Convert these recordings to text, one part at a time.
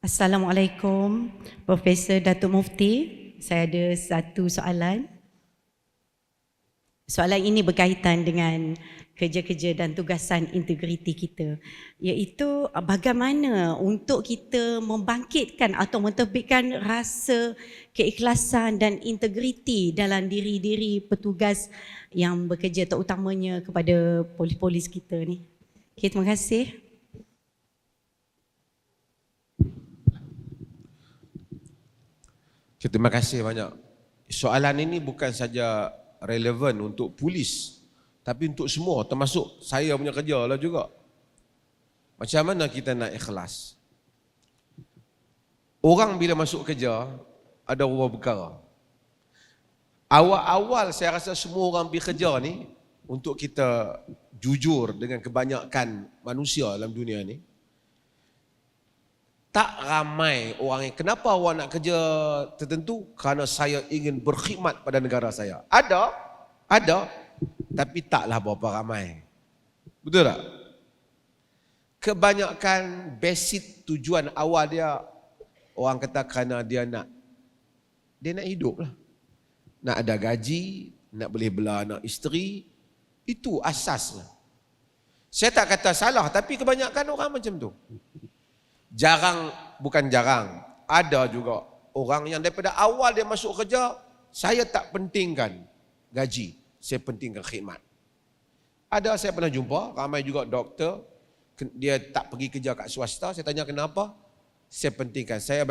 Assalamualaikum, Profesor Datuk Mufti. Saya ada satu soalan. Soalan ini berkaitan dengan kerja-kerja dan tugasan integriti kita, iaitu bagaimana untuk kita membangkitkan atau mentebikkan rasa keikhlasan dan integriti dalam diri-diri petugas yang bekerja, terutamanya kepada polis-polis kita ni. Okay, terima kasih. Terima kasih banyak. Soalan ini bukan saja relevan untuk polis, tapi untuk semua, termasuk saya punya kerja lah juga. Macam mana kita nak ikhlas? Orang bila masuk kerja, ada beberapa perkara. Awal-awal saya rasa semua orang pergi kerja ni, untuk kita jujur dengan kebanyakan manusia dalam dunia ni, tak ramai orang yang, kenapa awak nak kerja tertentu? Kerana saya ingin berkhidmat pada negara saya. Ada, tapi taklah berapa ramai. Betul tak? Kebanyakan basic tujuan awal dia, orang kata kerana dia nak hidup lah. Nak ada gaji, nak boleh bela anak isteri, itu asasnya. Saya tak kata salah, tapi kebanyakan orang macam tu. Bukan jarang, ada juga orang yang daripada awal dia masuk kerja, saya tak pentingkan gaji, saya pentingkan khidmat. Ada, saya pernah jumpa, ramai juga doktor, dia tak pergi kerja kat swasta, saya tanya kenapa? Saya pentingkan, saya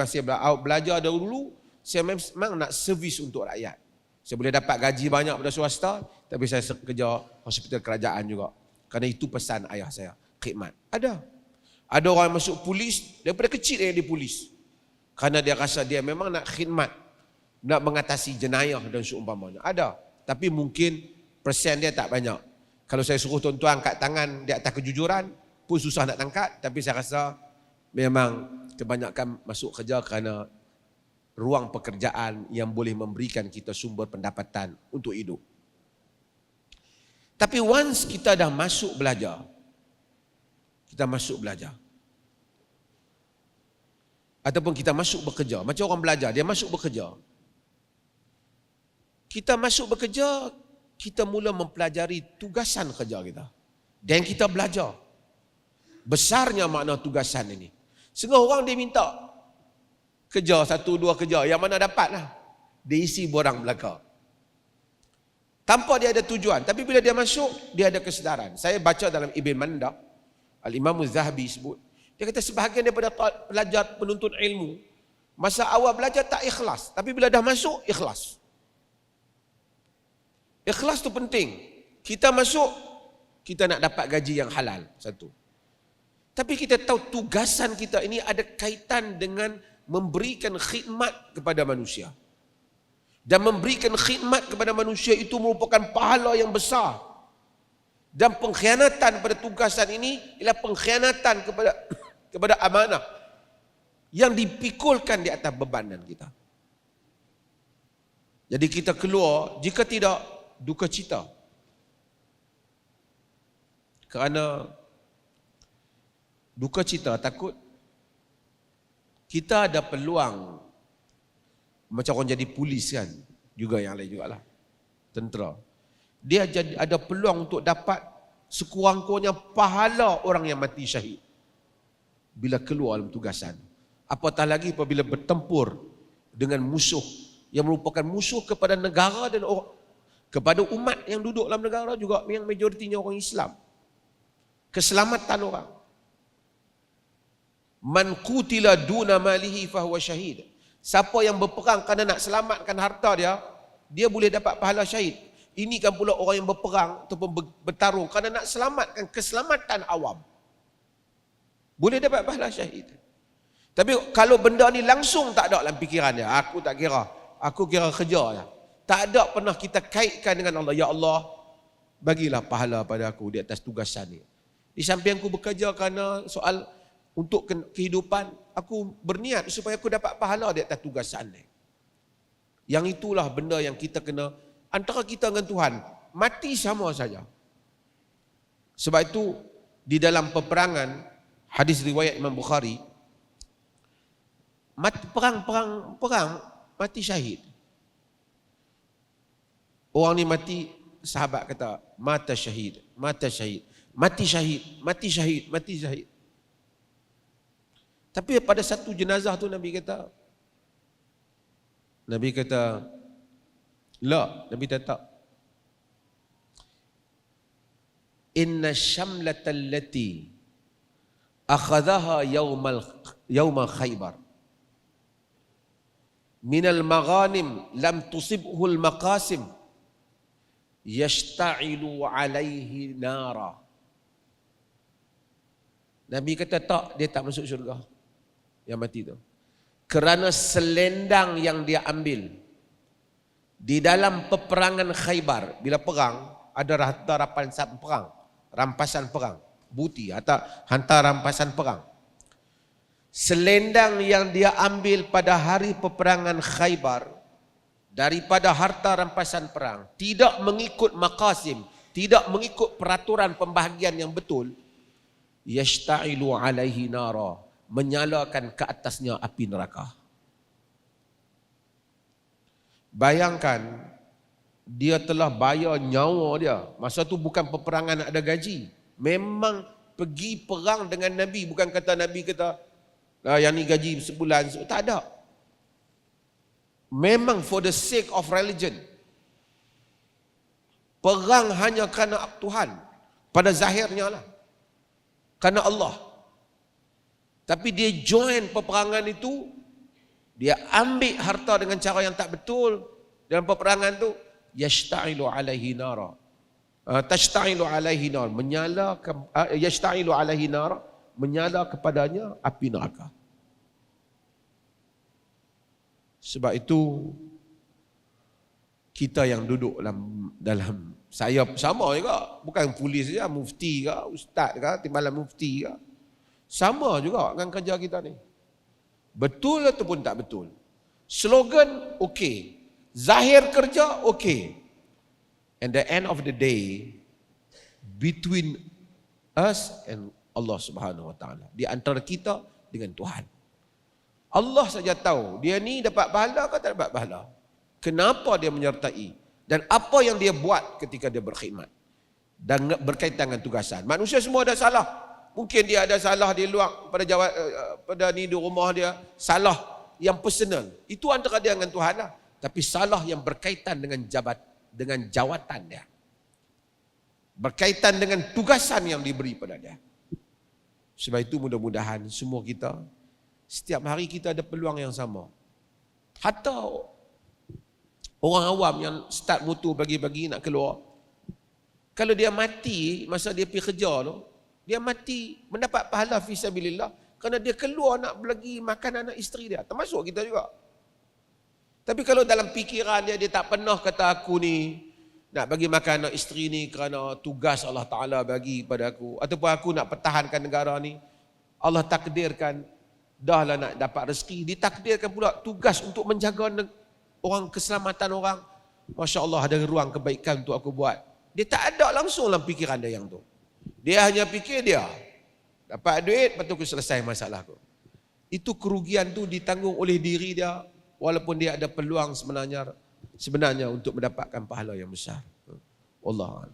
belajar dahulu, saya memang nak servis untuk rakyat. Saya boleh dapat gaji banyak pada swasta, tapi saya kerja hospital kerajaan juga. Kerana itu pesan ayah saya, khidmat. Ada orang yang masuk polis, daripada kecil dia jadi polis. Kerana dia rasa dia memang nak khidmat, nak mengatasi jenayah dan seumpamanya. Ada, tapi mungkin persen dia tak banyak. Kalau saya suruh tuan-tuan angkat tangan di atas kejujuran, pun susah nak angkat. Tapi saya rasa memang kebanyakan masuk kerja kerana ruang pekerjaan yang boleh memberikan kita sumber pendapatan untuk hidup. Tapi once kita dah masuk belajar, ataupun kita masuk bekerja, macam orang belajar, dia masuk bekerja. Kita masuk bekerja, kita mula mempelajari tugasan kerja kita. Dan kita belajar besarnya makna tugasan ini. Setengah orang dia minta kerja, 1-2 kerja, yang mana dapatlah. Dia isi borang belaka. Tanpa dia ada tujuan. Tapi bila dia masuk, dia ada kesedaran. Saya baca dalam Ibn Manda, Al-Imam Az-Zahabi sebut, dia kata sebahagian daripada pelajar penuntut ilmu, masa awal belajar tak ikhlas, tapi bila dah masuk, ikhlas. Ikhlas tu penting. Kita masuk, kita nak dapat gaji yang halal, satu. Tapi kita tahu tugasan kita ini ada kaitan dengan memberikan khidmat kepada manusia. Dan memberikan khidmat kepada manusia itu merupakan pahala yang besar. Dan pengkhianatan pada tugasan ini ialah pengkhianatan kepada amanah yang dipikulkan di atas bebanan kita. Jadi kita keluar, jika tidak, duka cita. Kerana duka cita, takut kita ada peluang, macam orang jadi polis kan, juga yang lain jugalah, tentera. Dia ada peluang untuk dapat sekurang-kurangnya pahala orang yang mati syahid bila keluar dalam tugasan. Apatah lagi apabila bertempur dengan musuh yang merupakan musuh kepada negara dan kepada umat yang duduk dalam negara juga, yang majoritinya orang Islam. Keselamatan orang. Man qutila duna malihi fahuwa syahid. Siapa yang berperang kerana nak selamatkan harta dia, dia boleh dapat pahala syahid. Ini kan pula orang yang berperang ataupun bertarung kerana nak selamatkan keselamatan awam, boleh dapat pahala syahid. Tapi kalau benda ni langsung tak ada dalam fikiran dia, aku tak kira, aku kira kerja je. Tak ada pernah kita kaitkan dengan Allah, ya Allah, bagilah pahala pada aku di atas tugasan ni. Di samping aku bekerja kerana soal untuk kehidupan, aku berniat supaya aku dapat pahala di atas tugasan ni. Yang itulah benda yang kita kena, antara kita dengan Tuhan, mati sama saja. Sebab itu di dalam peperangan, hadis riwayat Imam Bukhari, perang mati syahid. Orang ni mati, sahabat kata mata syahid, mati syahid. Tapi pada satu jenazah tu Nabi kata la, Nabi kata inna syamlatal lati akhadhaha yawmal Khaybar minal maghanim lam tusibhu al maqasim yashta'ilu alaihi nara. Nabi kata tak, dia tak masuk syurga yang mati tu, kerana selendang yang dia ambil di dalam peperangan Khaybar. Bila perang, ada rampasan perang, buti atau hantar rampasan perang. Selendang yang dia ambil pada hari peperangan Khaybar daripada harta rampasan perang tidak mengikut maqasim, tidak mengikut peraturan pembahagian yang betul, yashta'ilu alaihi nara, menyalakan ke atasnya api neraka. Bayangkan, dia telah bayar nyawa dia. Masa tu bukan peperangan nak ada gaji. Memang pergi perang dengan Nabi. Bukan kata Nabi kata, yang ni gaji sebulan. Tak ada. Memang for the sake of religion. Perang hanya kerana Tuhan. Pada zahirnya lah. Kerana Allah. Tapi dia join peperangan itu, dia ambil harta dengan cara yang tak betul dalam peperangan tu, yashta'ilu alaihi nara. Tashta'ilu alaihi nar, yashta'ilu alaihi nar, menyala kepadanya api neraka. Sebab itu kita yang duduk dalam saya sama juga, bukan polis saja, mufti ke, ustaz ke, timbalan mufti ke, sama juga dengan kerja kita ni. Betul ataupun tak betul. Slogan okey, zahir kerja okey. And the end of the day, between us and Allah Subhanahu Wa Taala, di antara kita dengan Tuhan. Allah saja tahu dia ni dapat pahala atau tak dapat pahala. Kenapa dia menyertai dan apa yang dia buat ketika dia berkhidmat dan berkaitan dengan tugasan. Manusia semua ada salah. Mungkin dia ada salah di luar pada ni di rumah dia, salah yang personal. Itu antara dia dengan Tuhan lah. Tapi salah yang berkaitan dengan jawatan dia. Berkaitan dengan tugasan yang diberi pada dia. Sebab itu mudah-mudahan semua kita, setiap hari kita ada peluang yang sama. Hatta orang awam yang start motor pagi-pagi nak keluar, kalau dia mati masa dia pergi kerja tu, dia mati mendapat pahala fisabilillah kerana dia keluar nak bagi makan anak isteri dia. Termasuk kita juga. Tapi kalau dalam fikiran dia tak pernah kata aku ni nak bagi makan anak isteri ni kerana tugas Allah Ta'ala bagi pada aku, ataupun aku nak pertahankan negara ni, Allah takdirkan dah lah nak dapat rezeki, ditakdirkan pula tugas untuk menjaga orang, keselamatan orang. Masya Allah, ada ruang kebaikan untuk aku buat. Dia tak ada langsung dalam fikiran dia yang tu. Dia hanya fikir dia dapat duit, lepas tu aku selesai masalah aku. Itu kerugian tu ditanggung oleh diri dia, walaupun dia ada peluang sebenarnya untuk mendapatkan pahala yang besar. Allah.